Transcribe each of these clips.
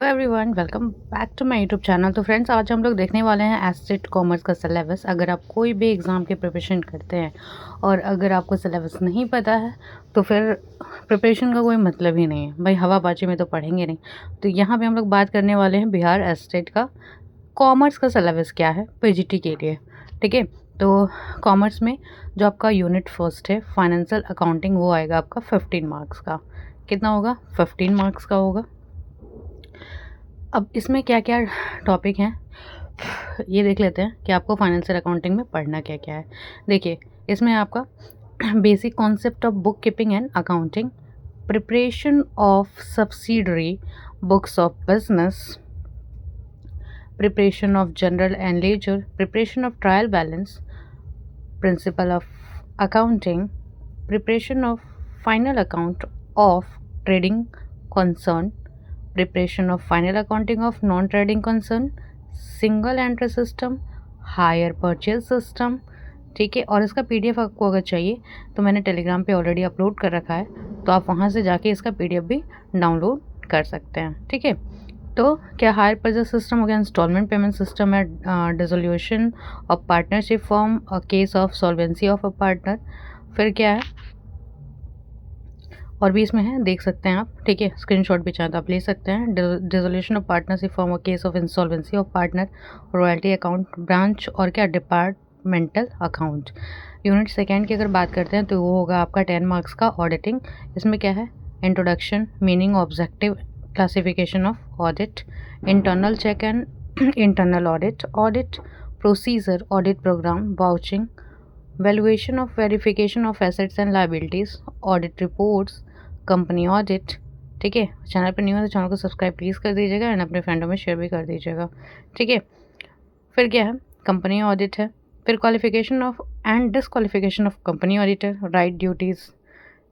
Hello everyone, welcome back to my YouTube channel. तो friends, आज हम लोग देखने वाले हैं एस्टेट कॉमर्स का सिलेबस। अगर आप कोई भी एग्ज़ाम की प्रिपरेशन करते हैं और अगर आपको सिलेबस नहीं पता है तो फिर प्रिपरेशन का कोई मतलब ही नहीं है भाई, हवाबाजी में तो पढ़ेंगे नहीं। तो यहाँ पे हम लोग बात करने वाले हैं बिहार एस्टेट का कॉमर्स का सिलेबस क्या है पीजीटी के लिए। ठीक है, तो कॉमर्स में जो आपका यूनिट फर्स्ट है फाइनेंशियल अकाउंटिंग, वो आएगा आपका 15 मार्क्स का। कितना होगा? 15 मार्क्स का होगा। अब इसमें क्या क्या टॉपिक हैं ये देख लेते हैं कि आपको फाइनेंशियल अकाउंटिंग में पढ़ना क्या क्या है। देखिए, इसमें आपका basic concept of book keeping and accounting, preparation of subsidiary books of business, preparation of general and ledger, preparation of trial balance, principle of accounting, preparation of final account of trading concern, preparation of final accounting of non-trading concern, single entry system, hire purchase system. ठीक है, और इसका PDF आपको अगर चाहिए तो मैंने Telegram पे ऑलरेडी अपलोड कर रखा है, तो आप वहाँ से जाके इसका पीडीएफ भी डाउनलोड कर सकते हैं। ठीक है, तो क्या हायर परचेज सिस्टम हो गया, इंस्टॉलमेंट पेमेंट सिस्टम है, dissolution of partnership form, case of solvency of a partner. फिर क्या है और भी इसमें है, देख सकते हैं आप। ठीक है, स्क्रीनशॉट भी चाहें तो आप ले सकते हैं। डिसोल्यूशन ऑफ पार्टनरशिप फॉर्म और case of insolvency of partner, royalty account branch, और क्या डिपार्टमेंटल अकाउंट। यूनिट सेकेंड की अगर बात करते हैं तो वो होगा आपका 10 मार्क्स का ऑडिटिंग। इसमें क्या है, introduction, meaning, objective, classification of audit, internal check and internal audit, audit procedure, audit programme, vouching, valuation of verification of assets and liabilities, audit reports, company audit. ठीक है, चैनल पर न्यू है तो channel को subscribe please कर दीजिएगा and अपने फ्रेंडों में शेयर भी कर दीजिएगा। ठीक है, फिर क्या है, कंपनी ऑडिट है। फिर qualification of and disqualification of company auditor, right duties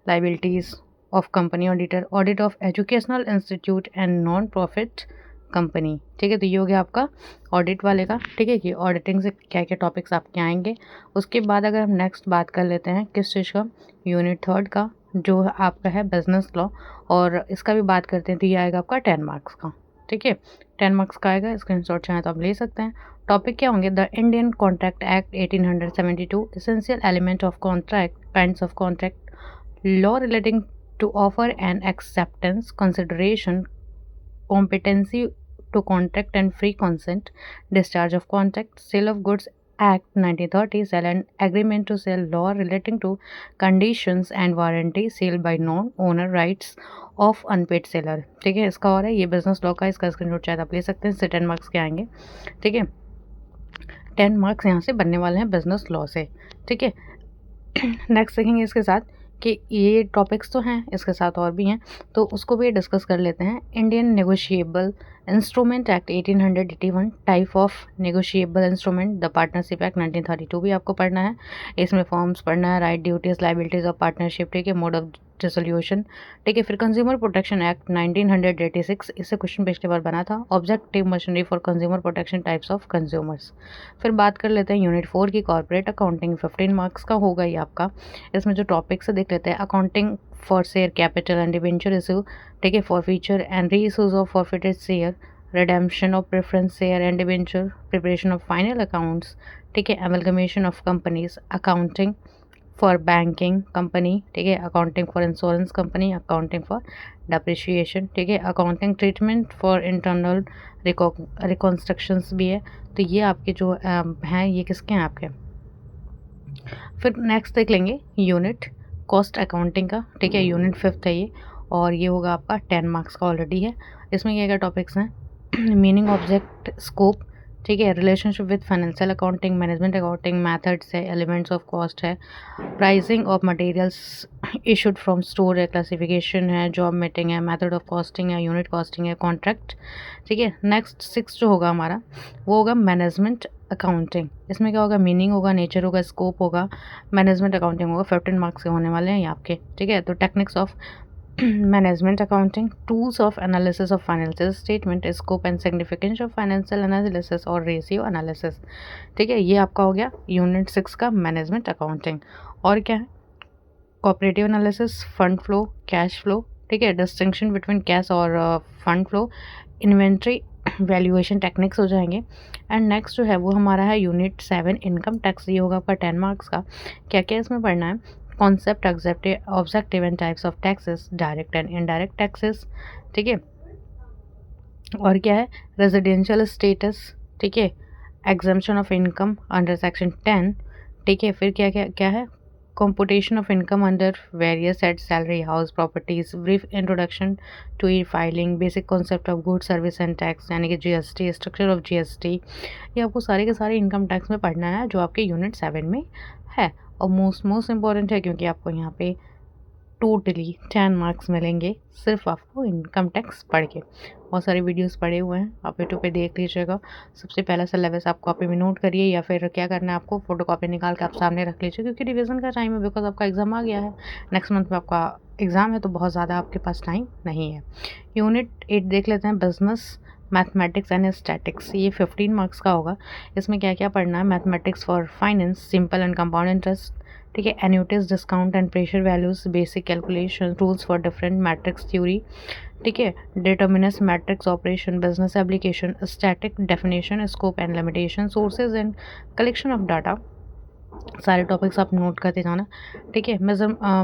liabilities of company auditor, audit of educational institute and non profit company. ठीक है, तो ये हो गया आपका ऑडिट वाले का। ठीक है, कि ऑडिटिंग से क्या क्या टॉपिक्स आपके आएंगे। उसके बाद अगर हम नेक्स्ट बात कर लेते हैं किस चीज़ का, यूनिट थर्ड का, जो आपका है बिजनेस लॉ, और इसका भी बात करते हैं तो ये आएगा आपका 10 मार्क्स का। ठीक है, 10 मार्क्स का आएगा, स्क्रीनशॉट चाहें तो आप ले सकते हैं। टॉपिक क्या होंगे, the Indian contract act 1872, essential element of contract, kinds of contract, law relating to offer and acceptance, consideration, competency to contract and free consent, discharge of contract, sale of goods act 1930, sell and agreement to sell, law relating to conditions and warranty, sale by non-owner, rights of unpaired seller. ठीक है, इसका और है ये business law का, इसका screenshot शायद आप ले सकते हैं। इससे 10 मार्क्स के आएंगे। ठीक है, 10 मार्क्स यहाँ से बनने वाले हैं बिजनेस लॉ से। ठीक है, नेक्स्ट देखेंगे इसके साथ कि ये टॉपिक्स तो हैं, इसके साथ और भी हैं, तो उसको भी डिस्कस कर लेते हैं। Indian negotiable instrument act 1881, type of negotiable instrument, the partnership act 1932 भी आपको पढ़ना है। इसमें फॉर्म्स पढ़ना है, right duties liabilities of partnership. ठीक है, मोड ऑफ डिसोल्यूशन। ठीक है, फिर कंज्यूमर प्रोटेक्शन एक्ट 1986, इससे क्वेश्चन पिछली बार बना था, objective machinery for consumer protection, types of consumers. फिर बात कर लेते हैं यूनिट 4 की, कॉर्पोरेट अकाउंटिंग, 15 मार्क्स का होगा ये आपका। इसमें जो टॉपिक्स देख लेते हैं, accounting for share capital and debenture issue. ठीक है, for feature and re issues of forfeited share, redemption of preference share and debenture, preparation of final accounts। ठीक है, amalgamation of companies, accounting for banking company. ठीक है, accounting for insurance company, accounting for depreciation. ठीक है, accounting treatment for internal रिकॉन्स्ट्रक्शंस भी है। तो ये आपके जो हैं ये किसके हैं आपके। फिर नेक्स्ट देख लेंगे यूनिट कॉस्ट अकाउंटिंग का। ठीक है, यूनिट 5th है ये, और ये होगा आपका 10 मार्क्स का ऑलरेडी है। इसमें क्या क्या टॉपिक्स हैं, मीनिंग, ऑब्जेक्ट, स्कोप। ठीक है, relationship with financial accounting, management accounting, methods है, एलिमेंट्स ऑफ कॉस्ट है, pricing of materials issued from store है, क्लासिफिकेशन है, जॉब मीटिंग है, मेथड ऑफ कॉस्टिंग है, यूनिट कॉस्टिंग है, कॉन्ट्रैक्ट। ठीक है, नेक्स्ट 6 जो होगा हमारा वो होगा मैनेजमेंट अकाउंटिंग। इसमें क्या होगा, मीनिंग होगा, नेचर होगा, स्कोप होगा, मैनेजमेंट अकाउंटिंग होगा। 15 मार्क्स के होने वाले हैं ये आपके। ठीक है, तो techniques of management accounting, tools of analysis of financial statement, scope and significance of financial analysis और रेशियो एनालिसिस। ठीक है, ये आपका हो गया यूनिट 6 का मैनेजमेंट अकाउंटिंग। और क्या है, cooperative analysis, fund flow, cash flow. ठीक है, डिस्टिंक्शन बिटवीन कैश और fund flow, inventory valuation techniques हो जाएंगे। एंड नेक्स्ट जो है वो हमारा है यूनिट 7 इनकम टैक्स। ये होगा आपका 10 मार्क्स का। क्या क्या इसमें पढ़ना है? Concept, objective and types of taxes, direct and indirect taxes, ठीक है। और क्या है? रेजिडेंशियल स्टेटस, ठीक है। Exemption of income under section 10, ठीक है। फिर क्या क्या क्या है? computation of income under various heads, salary, house, properties, brief introduction to e-filing, basic concept of goods, service and tax यानी कि जीएसटी, स्ट्रक्चर ऑफ जीएसटी। ये आपको सारे के सारे इनकम टैक्स में पढ़ना है जो आपके यूनिट 7 में है। और मोस्ट इम्पॉर्टेंट है क्योंकि आपको यहाँ पे टोटली 10 मार्क्स मिलेंगे सिर्फ आपको इनकम टैक्स पढ़ के। बहुत सारे वीडियोस पड़े हुए हैं, आप यूट्यूब पे देख लीजिएगा। सबसे पहला सिलेबस आप कॉपी में नोट करिए या फिर क्या करना है आपको फ़ोटो कॉपी निकाल के आप सामने रख लीजिए, क्योंकि रिवीजन का टाइम है, बिकॉज आपका एग्ज़ाम आ गया है। नेक्स्ट मंथ में आपका एग्ज़ाम है तो बहुत ज़्यादा आपके पास टाइम नहीं है। यूनिट 8 देख लेते हैं, बिजनेस मैथमेटिक्स एंड स्टैटिक्स। ये 15 मार्क्स का होगा। इसमें क्या क्या पढ़ना है? Mathematics for finance, simple and compound interest, ठीक है। Annuities, discount and pressure values, basic calculation, rules for different matrix theory, ठीक है। Determinants matrix operation, business application, static definition, scope and limitation, sources and collection of data. सारे topics आप note करते जाना, ठीक है।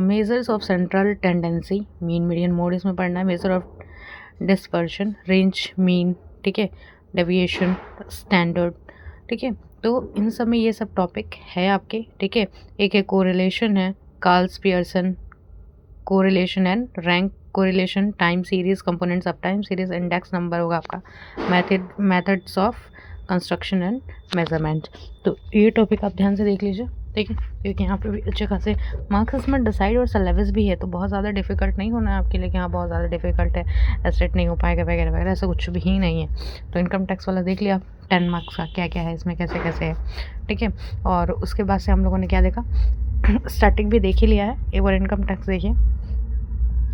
Measures of central tendency, mean, median, mode इसमें पढ़ना है। Measure of dispersion, range, mean, ठीक है। डेविएशन, स्टैंडर्ड, ठीक है। तो इन सब में ये सब टॉपिक है आपके, ठीक है। एक एक कोरिलेशन है, Carl's Pearson correlation and rank correlation, time series, components of time series, index number होगा आपका, methods of construction and measurement. तो ये टॉपिक आप ध्यान से देख लीजिए, ठीक है, क्योंकि यहाँ पे भी अच्छे खासे मार्क्स इसमें डिसाइड और सिलेबस भी है, तो बहुत ज़्यादा डिफिकल्ट नहीं होना है आपके लिए कि हाँ बहुत ज़्यादा डिफिकल्ट है, एस्टेट नहीं हो पाएगा वगैरह वगैरह, ऐसा कुछ भी ही नहीं है। तो इनकम टैक्स वाला देख लिया आप, 10 मार्क्स का क्या क्या है इसमें, कैसे कैसे है, ठीक है। और उसके बाद से हम लोगों ने क्या देखा? स्टैटिक भी देख ही लिया है, एक बार इनकम टैक्स देखिए।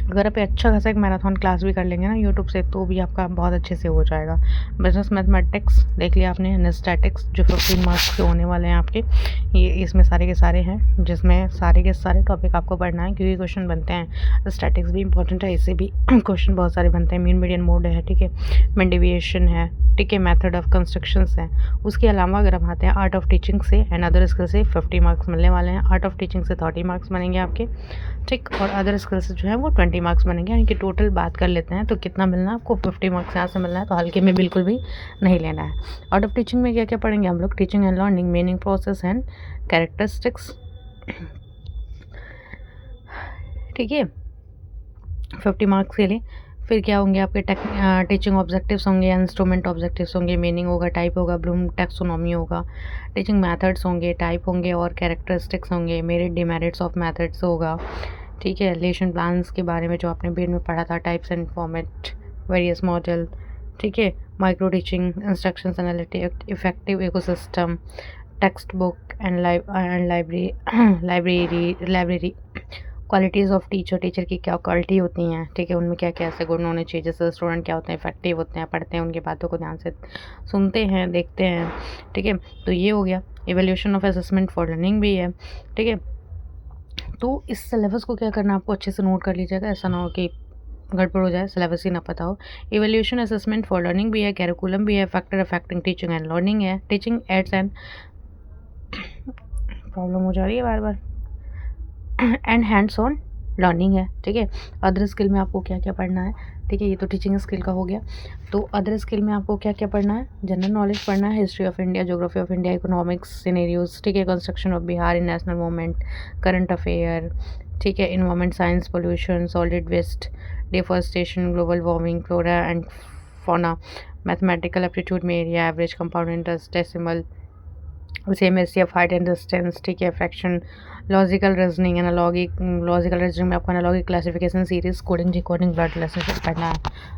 अगर आप अच्छा खासा एक मैराथन क्लास भी कर लेंगे ना यूट्यूब से तो भी आपका बहुत अच्छे से हो जाएगा। बिजनेस मैथमेटिक्स देख लिया आपने, एनास्टैटिक्स जो 15 मार्क्स के होने वाले हैं आपके, ये इसमें सारे के सारे हैं, जिसमें सारे के सारे टॉपिक आपको पढ़ना है क्योंकि क्वेश्चन बनते हैं। स्टैटिक्स भी इंपॉर्टेंट है, इससे भी क्वेश्चन बहुत सारे बनते हैं। मीन, मीडियन, मोड है, ठीक है। मीन डेविएशन है, ठीक है। मेथड ऑफ कंस्ट्रक्शंस हैं। उसके अलावा अगर हम आते हैं आर्ट ऑफ टीचिंग से एंड अदर स्किल से 50 मार्क्स मिलने वाले हैं। आर्ट ऑफ टीचिंग से 30 मार्क्स बनेंगे आपके, ठीक। और अदर स्किल्स जो है वो 20 मार्क्स बनेंगे, यानी कि टोटल बात कर लेते हैं तो कितना मिलना है आपको? 50 मार्क्स यहाँ से मिलना है, तो हल्के में बिल्कुल भी नहीं लेना है। आउट ऑफ टीचिंग में क्या क्या पढ़ेंगे हम लोग? Teaching and learning, meaning, process and characteristics, ठीक है, 50 मार्क्स के लिए। फिर क्या होंगे आपके टीचिंग ऑब्जेक्टिव्स होंगे, इंस्ट्रूमेंट ऑब्जेक्टिव्स होंगे, मीनिंग होगा, टाइप होगा, ब्लूम टैक्सोनॉमी होगा, टीचिंग मेथड्स होंगे, टाइप होंगे और कैरेक्टरिस्टिक्स होंगे, मेरिट डिमेरिट्स ऑफ मेथड्स होगा, ठीक है। रिलेशन प्लान्स के बारे में जो आपने बीएड में पढ़ा था, types and format, various model, ठीक है। Micro teaching, instructions analytic, effective ecosystem, text book and library, qualities of teacher, teacher की क्या क्वालिटी होती हैं, ठीक है, उनमें क्या क्या ऐसे गुण होने चाहिए। जैसे स्टूडेंट क्या होते हैं? इफेक्टिव होते हैं, पढ़ते हैं, उनकी बातों को ध्यान से सुनते हैं, देखते हैं, ठीक है। तो ये हो गया। Evaluation of assessment for learning भी है, ठीक है। तो इस सिलेबस को क्या करना, आपको अच्छे से नोट कर लीजिएगा, ऐसा ना हो कि गड़बड़ हो जाए, सिलेबस ही ना पता हो। इवैल्यूएशन असेसमेंट फॉर लर्निंग भी है, कैरिकुलम भी है, factor affecting teaching and learning है, टीचिंग एड्स एंड प्रॉब्लम हो जा रही है बार बार, एंड हैंड्स ऑन लर्निंग है, ठीक है। अदर स्किल में आपको क्या क्या पढ़ना है, ठीक है, ये तो टीचिंग स्किल का हो गया। तो अदर स्किल में आपको क्या क्या पढ़ना है? जनरल नॉलेज पढ़ना है, history of India, geography of India, economics, scenarios, ठीक है, construction of Bihar in national movement, current affair, ठीक है, environment science, pollution, solid waste, deforestation, global warming, flora and fauna, mathematical aptitude में area, average, compound interest, decimal, same as of height and distance, ठीक है, fraction, logical reasoning, logical reasoning में आपको analogic classification series, coding, decoding, blood relationship पढ़ना है।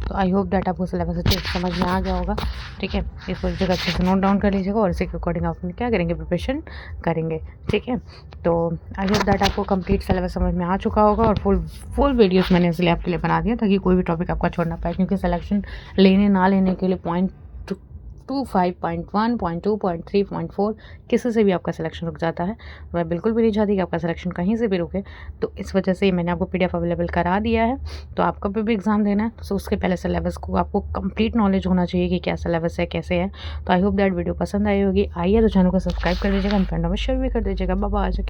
तो I hope that आपको syllabus अच्छे से समझ में आ गया होगा, ठीक है। इसको जगह अच्छे से नोट डाउन कर लीजिएगा और इसी के अकॉर्डिंग आप क्या करेंगे? प्रिपरेशन करेंगे, ठीक है। तो आई होप दैट आपको कंप्लीट सिलेबस समझ में आ चुका होगा और फुल वीडियोज़ मैंने इसलिए आपके लिए बना दिया ताकि कोई भी टॉपिक आपका छोड़ना पाए, क्योंकि सिलेक्शन लेने ना लेने के लिए पॉइंट 2, 5.1, 0.2, 0.3, 0.4 किसी से भी आपका सिलेक्शन रुक जाता है। मैं बिल्कुल भी नहीं चाहती कि आपका सिलेक्शन कहीं से भी रुके, तो इस वजह से मैंने आपको PDF अवेलेबल करा दिया है। तो आपका भी एग्ज़ाम देना है तो उसके पहले सिलेबस को आपको कंप्लीट नॉलेज होना चाहिए कि क्या सिलेबस है, कैसे है। तो आई होप दैट वीडियो पसंद आई होगी। आइए तो चैनल को सब्सक्राइब कर दीजिएगा, फ्रेंडों में शेयर भी कर दीजिएगा। Bye bye.